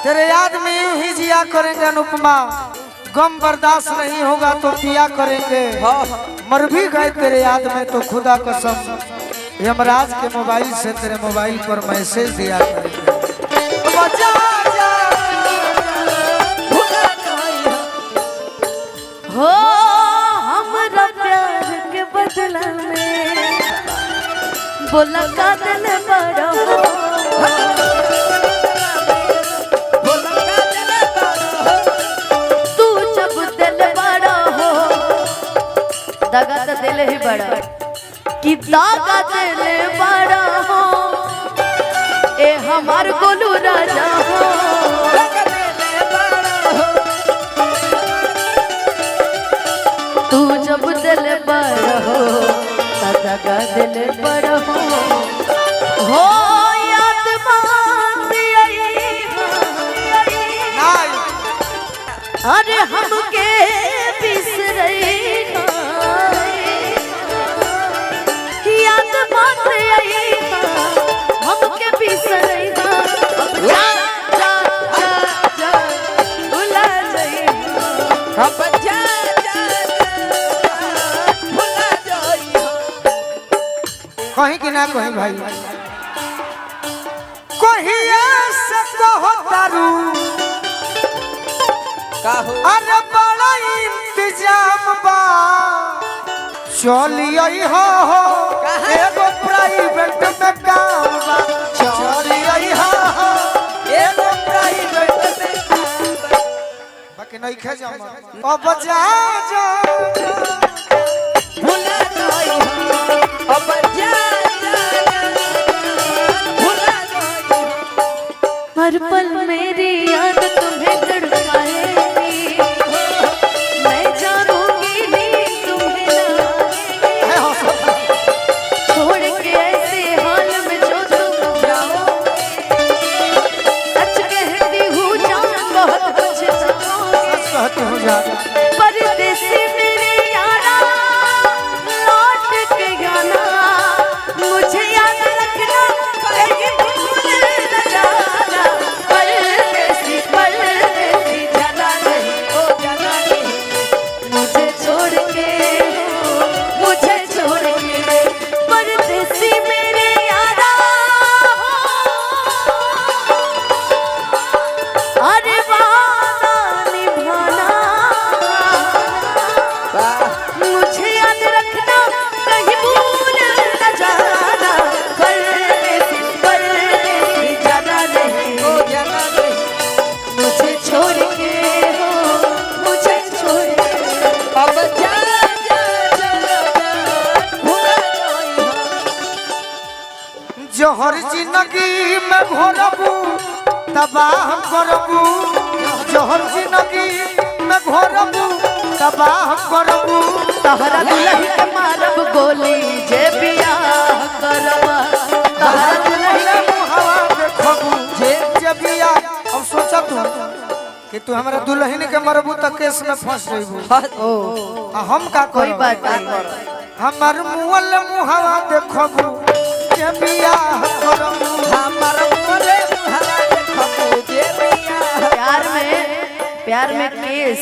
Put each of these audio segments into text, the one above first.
तेरे याद में यूं ही जिया करेंगे अनुपमा, गम बर्दाश्त नहीं होगा तो पिया करेंगे। मर भी गए तेरे याद में तो खुदा कसम यमराज के मोबाइल से तेरे मोबाइल पर मैसेज दिया करेंगे। हो हमरा प्यार के बदला में बोला का दिल बड़ा तू जब दिल बड़ा हो दगा तो दिल ही बड़ा कि दागा दिल बड़ा हो ए हमार गोलू राजा हो तू जब दिल बड़ा हो दगा दिल बड़ा हो याद बात आई अरे हमके बिसरई याद बात आई हमके बिसरई जा जा जा जा भुला जाई अब जा भुला जाई कहीं कि ना कहीं भाई कहीं ऐसे कहो तारू अरे बड़ा इंतजाम बा चलिए हो एगो प्राइवेट में काम बा चलिए हो एगो प्राइवेट में काम बा बाकी नहीं खे जा अब जा जा भुला जाई अब जा भुला जाई हर पल मेरी याद तुम्हें तड़पाएगी मैं जानूंगी नहीं तुम्हें छोड़ के ऐसे हाल में जो तुम जाओ सच कहती हूँ जान बहुत कुछ कहते हो जा परदेसी मेरे यारा लौट के आना मुझे याद रखना कहीं भूल न जाना परदेसी परदेसी जाना नहीं ओ जाना नहीं मुझे छोड़ के परदेसी मेरे यारा अरे वादा निभाना मुझे याद रखना कहीं भूल न जाना परदेसी परदेसी जाना नहीं ओ जाना नहीं मुझे छोड़ के मुझे छोड़ के अब जा जा जा भुला जाई जोहर जिंदगी में घोरबू तबाह करबू जोहर जिंदगी में घोरबू तबाह करबू तहरा दुल्हन के मारब गोली जे बियाह करबा तहरा दुल्हन बोले हवा देखबू जे बिया अब सोचत हूं कि तू हमरा दुल्हन के मरबू त केस में फंस जइबू ओ हम का कोई करब बात नहीं हमर मुअल मुहावा देखबू जे बिया करबू हमर मुअल मुहावा देखबू जे बिया प्यार में केस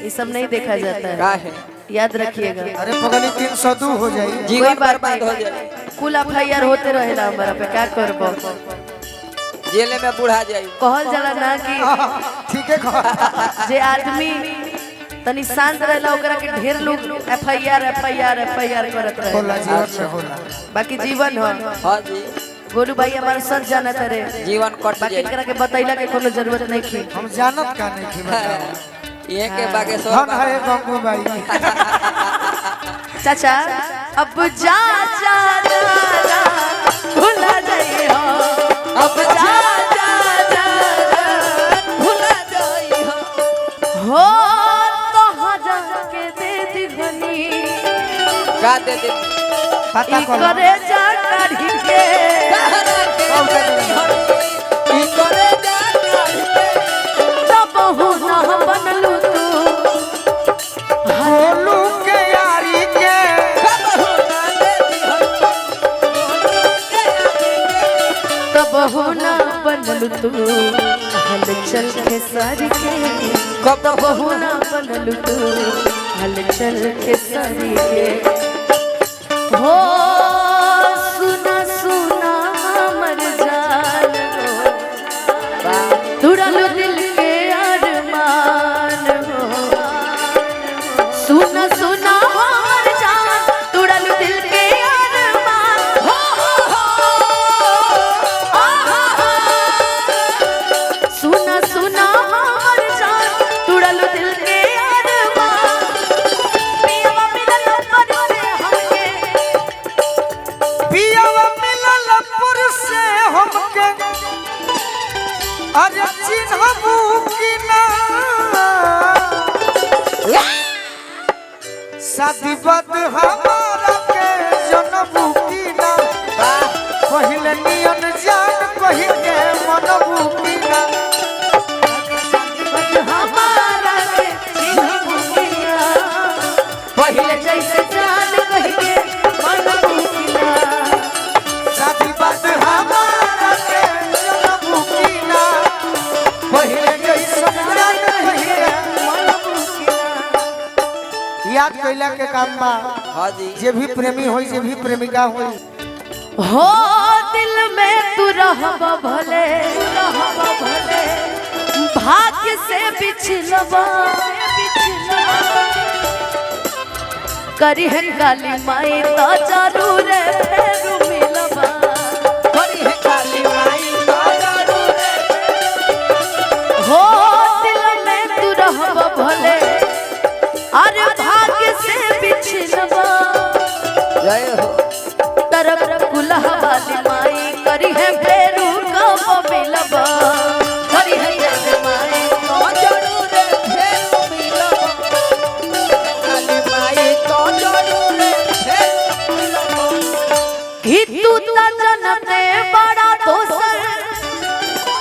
ये सब नहीं देखा जाता है याद रखिएगा अरे पगली 302 हो जाई जीवन बर्बाद हो जाए कुल एफआईआर होते रहेला हमारा पे क्या करबो जेल में बुढ़ा जाई कहल जाला ना कि ठीक है कह जे आदमी तनी शांत रहला ओकरा के ढेर लोग एफआईआर करत रहे होला जीवन में होला बाकी जीवन हो हां जी गोलू भाई हमारे सच जाना करे जीवन कट बाकी जाई एकरा के बतैला के कोनो जरूरत नहीं थी हम जानत का नहीं थी बताओ ये के बागे सो धन है गंगू भाई चाचा अब जा जा जा भुला जाई हो अब जा जा जा भुला जाई हो तो हजा के दे दीवानी का दे दे पता ई कर करे जा काढ़ी के ई करे जा काढ़ी के तब हो ना बनलू तू बोलू के यारी के तब हो ना बनलू तू हल हलचल खेसारी के कब बहू ना बनलू तू हलचल खेसारी के हो सुना सुना हमर जान हो तुरलू दिल के अरमान हो सुना सुना हमर जान तुरलू दिल के अरमान सुना सुना हमर जान तुरलू दिल के अरमान पियवा मिलल पर से हमके पियवा मिलल पर से हमके अरे चिन्हबू कि ना शादी बात हमारा के जनबू कि ना पहले नियन जान कही के मनबू कि ना हमारा के चिन्हबू कि ना पहिले जैसे जान कह के मनबू कि ना शादी बात हमारा के जनबू कि ना पहले जैसे जान कही के मनबू कि ना याद कैला के काम बा हाँ जी जे भी प्रेमी होई जे भी प्रेमिका होई हो दिल में तू रहबा भले भाग्य से बिछलबा करी है काली माई तो जरूर फेरू मिलबा करी है काली माई तो जरूर हो दिल में तू रहबा भले अरे भाग्य से बिछलबा जय हो तरफ कुलह वाली माई करी है फेरू कब मिलबा करी है जय माई तो जरूर फेरू मिलबा काली माई तो जरूर फेरू मिलबा कि तू त जनते बड़ा दोसर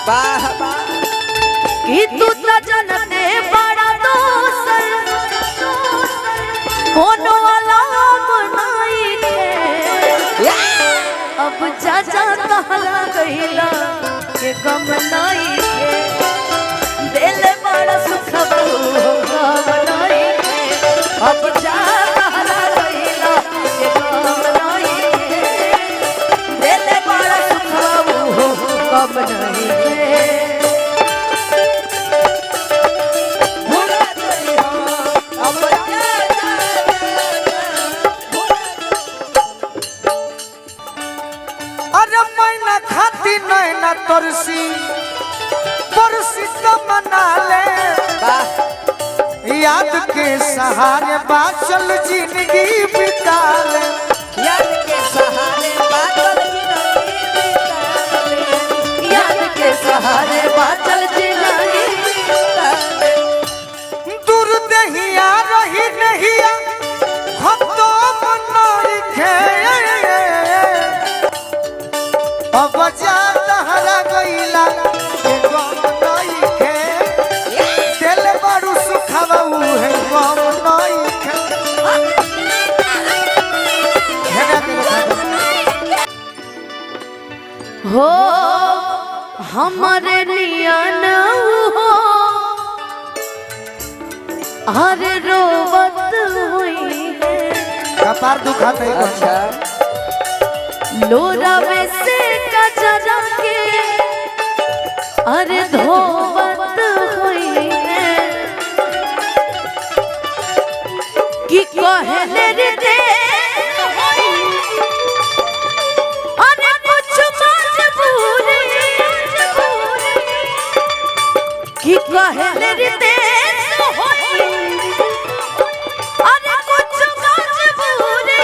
वाह वाह कि तू त जनते बड़ा दोसर कोनो अलाम नहीं है अब जा जा कहला गईला के गम नहीं है दिल बड़ा सुख गम नहीं है अब जा कहला गईला के गम नहीं है दिल बड़ा सुख गम नहीं है भूला गई हो अब अरे मैना खाती नैना तरसी परसी तो मना ले वाह याद के सहारे बाचल जिंदगी बिता ले याद के सहारे बादल जिंदगी बिताले याद के सहारे बाचल जिंदगी दूर दहिया रही नहिया हम तो मनोरी खे अब जा तहरा गईला के गम नहीं खे दिल बड़ू सुखबू है गम नहीं खे हेना के हो हमारे नियन हो हर रोवत हुई है कपार दुखात है अच्छा लोरावे से कजरा के अरे धोवत हुई है कि कहले रे दे अरे कुछ मजबूरी कि कहले रे दे अरे कुछ मजबूरी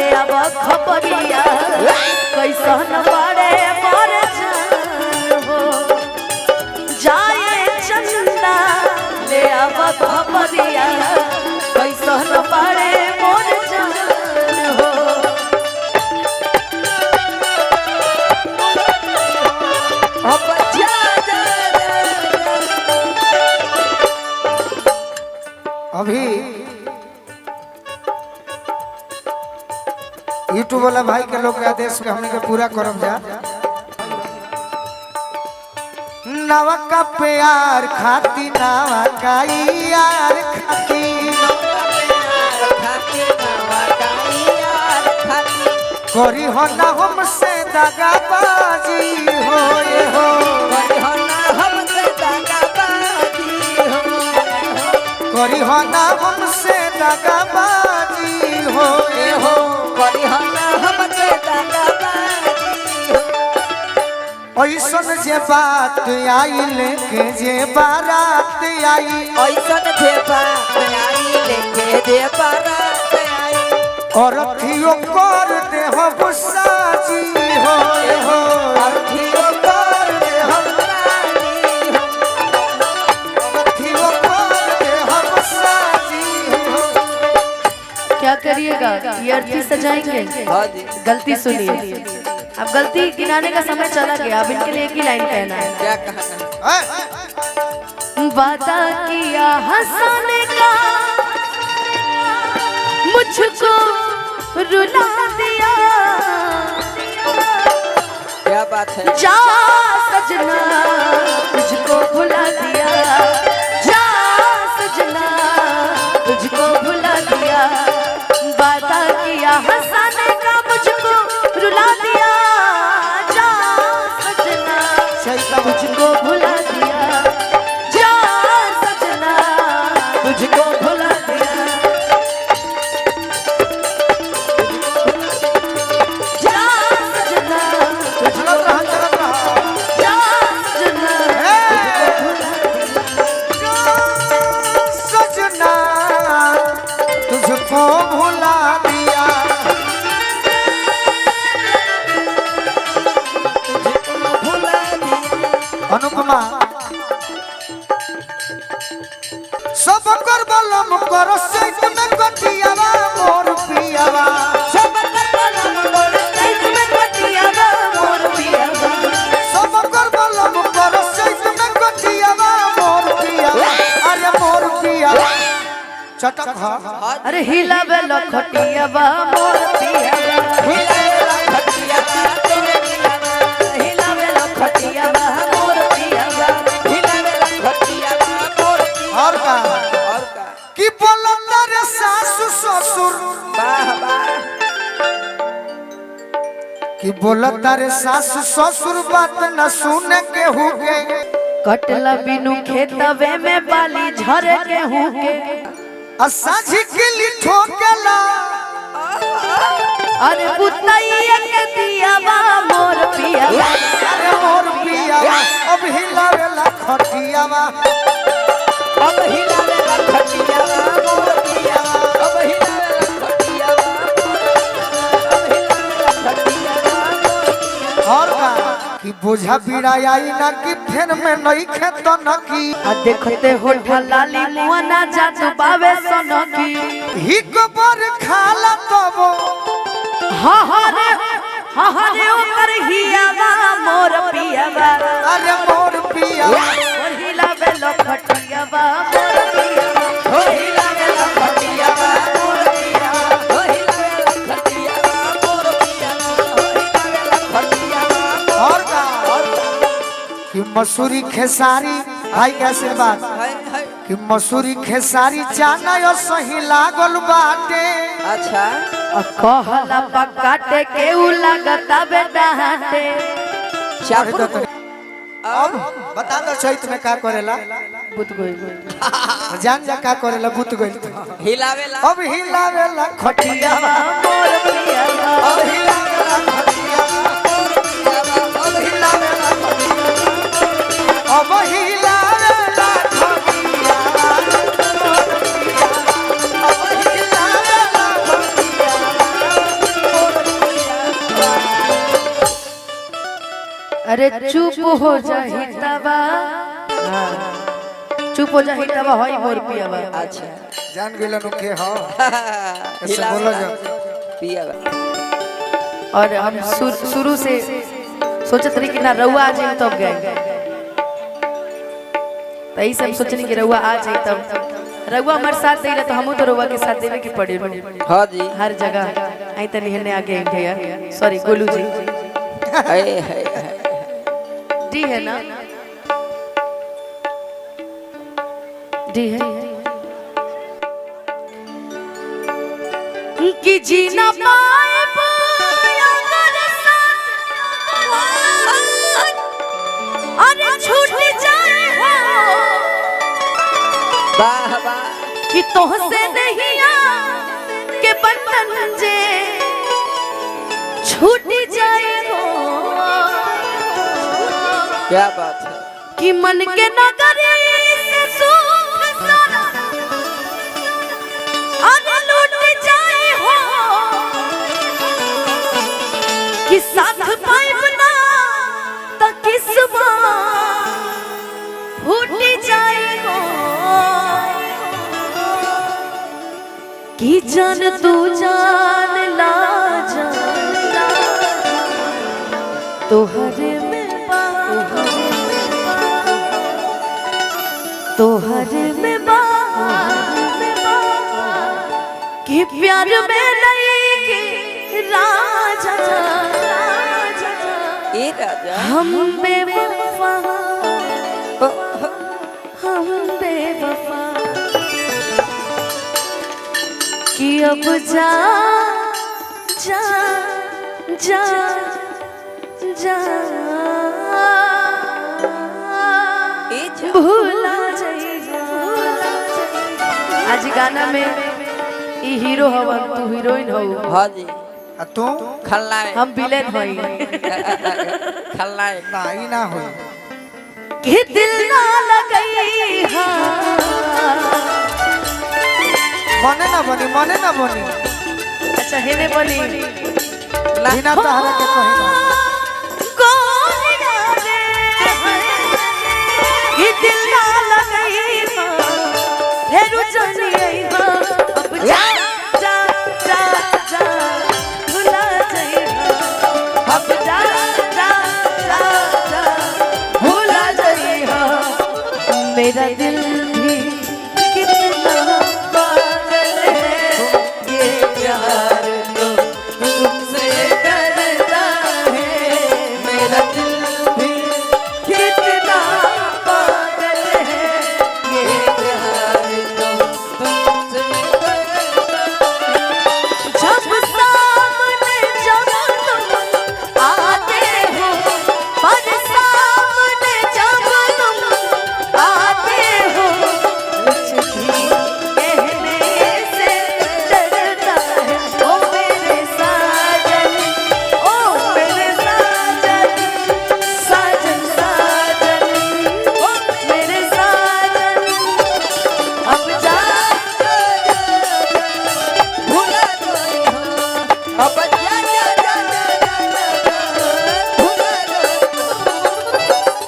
खबरिया कैसन बड़े पर हो जाए चंदा ले अब खबरिया कैसन बड़े मोर जान हो अब जा जा अभी यूट्यूब वाला भाई के लोग के आदेश के हमने के पूरा करम जा। नवा का प्यार खाती नवा का यार खाती करी हो ना हमसे दगाबाजी हो ये हो करी हो ना हमसे दगाबाजी हो ये हो ऐसन जे बात आई लेके जे बारात आई और अथियो कर दे हो गुस्सा जी हो ये हो अथियो कर दे हो अथियो कर दे हो गुस्सा जी हो। क्या करिएगा, ये अर्थी सजाएंगे। गलती सुनिए, अब गलती गिनाने का समय चला गया, अब इनके लिए एक ही लाइन कहना है। क्या कहना है? वादा किया हंसाने का मुझको रुला दिया, क्या बात है? जा सजना तुझको भुला दिया, जा सजना तुझको भुला दिया, वादा किया हंसाने का मुझको रुला दिया, जा सजना तुझको भुला दिया, जा सजना तुझको भुला दिया, जा सजना तुझको सजना तुझको भुला दिया। अनुपमा सब कर बलम कर सैत में कटियावा मोर पियावा सब कर बलम कर सैत में कटियावा मोर पियावा, सब कर बलम कर सैत में कटियावा मोर पियावा अरे मोर पियावा चटक हा अरे हिलावे लखटियावा मोर पियावा, हिलावे लखटियावा तेरे पियावा, हिलावे लखटियावा मोर पियावा, हिलावे लखटियावा मोर पियावा। और का कि बोलत रे सासु ससुर वाह वाह कि बोलत रे सासु ससुर बात न सुने के हुके कटला बिनु खेतवे में बाली झरे के हुके, असाझी के लिठो केला अरे बुतैया के दियावा मोर पियावा, अरे मोर पियावा अब हिलावेला खटियावा अब हिलावे लखटियावा मोर पियावा, अब हिलावे लखटियावा मोर पियावा, अब हिलावे लखटियावा मोर पियावा। और का कि बोझा पीड़ा आई ना कि फेन में नहीं खेत न की आ देखते होठ लाली मुआ ना जात बावे सनकी, ही गोबर खाला तबो हा रे ओकर हियावा मोर पियावा, अरे मोर पियावा और हिलावे लखटियावा मोर पियावा, हो हिलावे लखटियावा मोर पियावा, हो हिलावे लखटियावा मोर पियावा, हो हिलावे लखटियावा मोर। और का कि मसूरी खेसारी भाई के आशीर्वाद है कि मसूरी खेसारी जाना यो सही लागल बाटे अच्छा कहला पकाटे के उ लगता बेटा हाटे, चापुर अब बता दो चैत में का करेला बुत गोई जान जा का करेला बुत गइल हिलावे ला अब हिलावेला खटियावा मोर पियावा, अब हिलावेला खटियावा अब हिलावेला खटियावा अब हिलावेला खटियावा अब हिलावेला खटियावा। अरे चुप हो जाही तबा, चुप हो जाही तबा होई मोर पियावा। अच्छा जान गेलन के हो ऐसे हिलावे बोलो ला जा पियावा। और हम शुरू से सोचत रही कि ना रउआ आ जाए तब गए, तो यही सब सोचनी कि रउआ आ जाए तब रघुआ हमारे साथ दे तो हम तो रघुआ के साथ देवे की पड़ी हाँ जी हर जगह आई तनी हने आगे यार सॉरी गोलू जी डी है ना डी है कि जीना पाए अगर साथ अरे छूट जाए हो वाह वाह कि तोहसे नहीं के बंधन जे छूट जाए हो क्या बात है कि मन के नगरी से सुख सारा अरे लूट जाए हो कि साथ पाइब ना तो किस्मा फूट जाए हो कि जान तू जान ला जान तोहरे में तोहरे में कि प्यार में नहीं कि राजा ये राजा हम बेवफा हम बेवफा कि अब जा जा जा जा भूला जाइए आज गाना में ई हीरो हवन तू हीरोइन हो हाँ जी तू खलनायक हम विलेन हई खलनायक ना ई ना हो कि दिल ना लगई हा मने ना बनी अच्छा हेने बनी बिना तहरा के कहिना